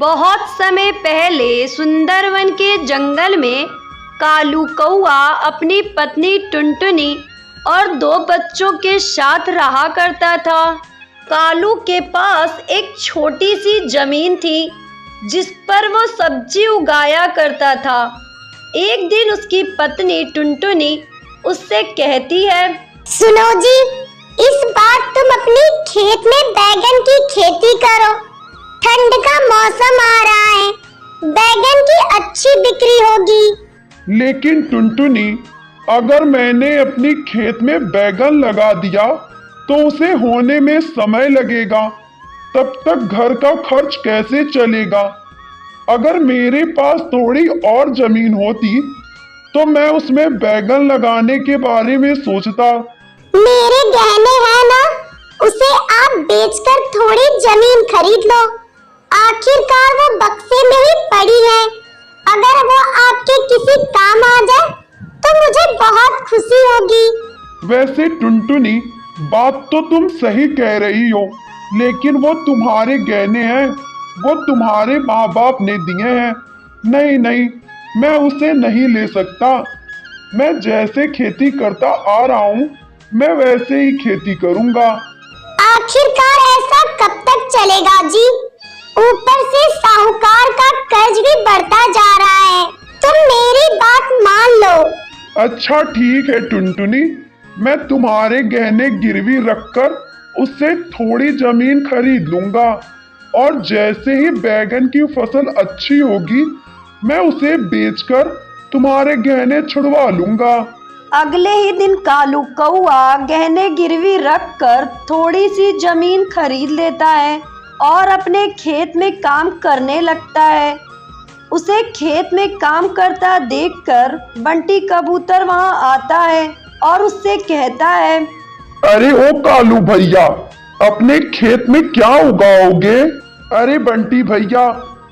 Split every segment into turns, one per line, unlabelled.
बहुत समय पहले सुंदरवन के जंगल में कालू कौआ अपनी पत्नी टुनटुनी और 2 बच्चों के साथ रहा करता था। कालू के पास एक छोटी सी जमीन थी जिस पर वो सब्जी उगाया करता था। एक दिन उसकी पत्नी टुनटुनी उससे कहती है,
सुनो जी, इस बार तुम अपने खेत में बैगन की खेती करो। ठंड का मौसम आ रहा है, बैगन की अच्छी बिक्री होगी।
लेकिन टुनटुनी, अगर मैंने अपनी खेत में बैगन लगा दिया तो उसे होने में समय लगेगा, तब तक घर का खर्च कैसे चलेगा। अगर मेरे पास थोड़ी और जमीन होती तो मैं उसमें बैगन लगाने के बारे में सोचता।
मेरे गहने हैं ना, उसे आप बेचकर थोड़ी जमीन खरीद लो। आखिरकार वो बक्से में ही पड़ी है। अगर वो आपके किसी काम आ जाए तो मुझे बहुत खुशी होगी।
वैसे टुनटुनी, बात तो तुम सही कह रही हो, लेकिन वो तुम्हारे गहने हैं, वो तुम्हारे माँ बाप ने दिए हैं। नहीं नहीं, मैं उसे नहीं ले सकता। मैं जैसे खेती करता आ रहा हूँ मैं वैसे ही खेती करूँगा।
आखिरकार ऐसा कब तक चलेगा जी? ऊपर से साहूकार का कर्ज भी बढ़ता जा रहा है। तुम मेरी बात मान लो।
अच्छा ठीक है टुनटुनी, मैं तुम्हारे गहने गिरवी रखकर उससे थोड़ी जमीन खरीद लूंगा और जैसे ही बैगन की फसल अच्छी होगी मैं उसे बेचकर तुम्हारे गहने छुड़वा लूंगा।
अगले ही दिन कालू कौआ गहने गिरवी रखकर थोड़ी सी जमीन खरीद लेता है और अपने खेत में काम करने लगता है। उसे खेत में काम करता देखकर बंटी कबूतर वहां आता है और उससे कहता है,
अरे ओ कालू भैया, अपने खेत में क्या उगाओगे? अरे बंटी भैया,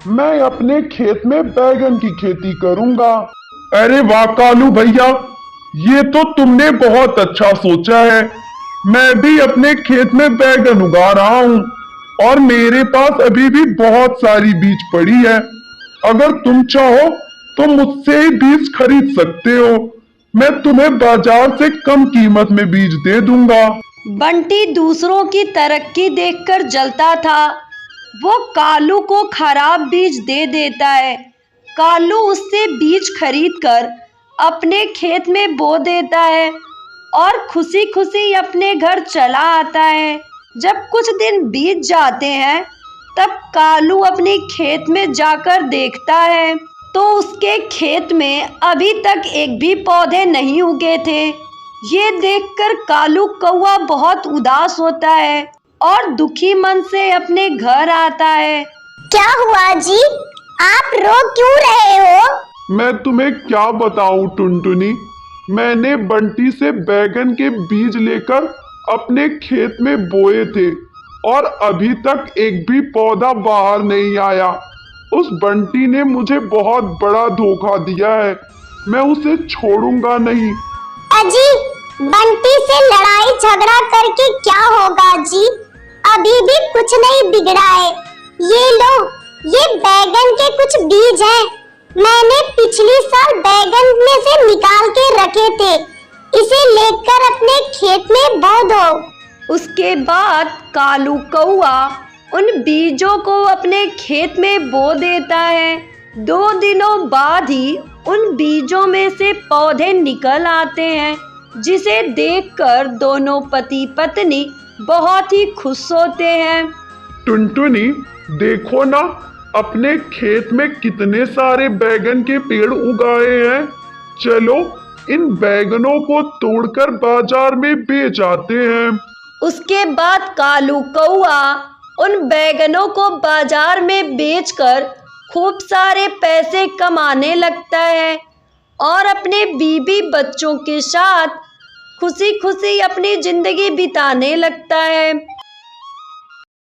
मैं अपने खेत में बैगन की खेती करूंगा। अरे वाह कालू भैया, ये तो तुमने बहुत अच्छा सोचा है। मैं भी अपने खेत में बैगन उगा रहा हूँ और मेरे पास अभी भी बहुत सारी बीज पड़ी है। अगर तुम चाहो तो मुझसे ही बीज खरीद सकते हो। मैं तुम्हें बाजार से कम कीमत में बीज दे दूंगा।
बंटी दूसरों की तरक्की देखकर जलता था। वो कालू को खराब बीज दे देता है। कालू उससे बीज खरीदकर अपने खेत में बो देता है और खुशी खुशी अपने घर चला आता है। जब कुछ दिन बीत जाते हैं तब कालू अपने खेत में जाकर देखता है तो उसके खेत में अभी तक एक भी पौधे नहीं उगे थे। ये देखकर कालू कौआ बहुत उदास होता है और दुखी मन से अपने घर आता है।
क्या हुआ जी? आप रो क्यों रहे हो?
मैं तुम्हें क्या बताऊं टुनटुनी, मैंने बंटी से बैगन के बीज लेकर अपने खेत में बोए थे और अभी तक एक भी पौधा बाहर नहीं आया। उस बंटी ने मुझे बहुत बड़ा धोखा दिया है, मैं उसे छोड़ूंगा नहीं।
अजी, बंटी से लड़ाई झगड़ा करके क्या होगा जी? अभी भी कुछ नहीं बिगड़ा है। ये लो, ये बैगन के कुछ बीज हैं। मैंने पिछली साल बैगन में से निकाल के रखे थे। इसे लेकर अपने खेत में बो दो।
उसके बाद कालू कौआ उन बीजों को अपने खेत में बो देता है। 2 दिनों बाद ही उन बीजों में से पौधे निकल आते हैं, जिसे देखकर दोनों पति पत्नी बहुत ही खुश होते हैं।
टुनटुनी, देखो ना, अपने खेत में कितने सारे बैगन के पेड़ उगाए हैं। चलो इन बैगनों को तोड़कर बाजार में बेच आते हैं।
उसके बाद कालू कौआ उन बैगनों को बाजार में बेचकर खूब सारे पैसे कमाने लगता है और अपने बीबी बच्चों के साथ खुशी खुशी अपनी जिंदगी बिताने लगता है।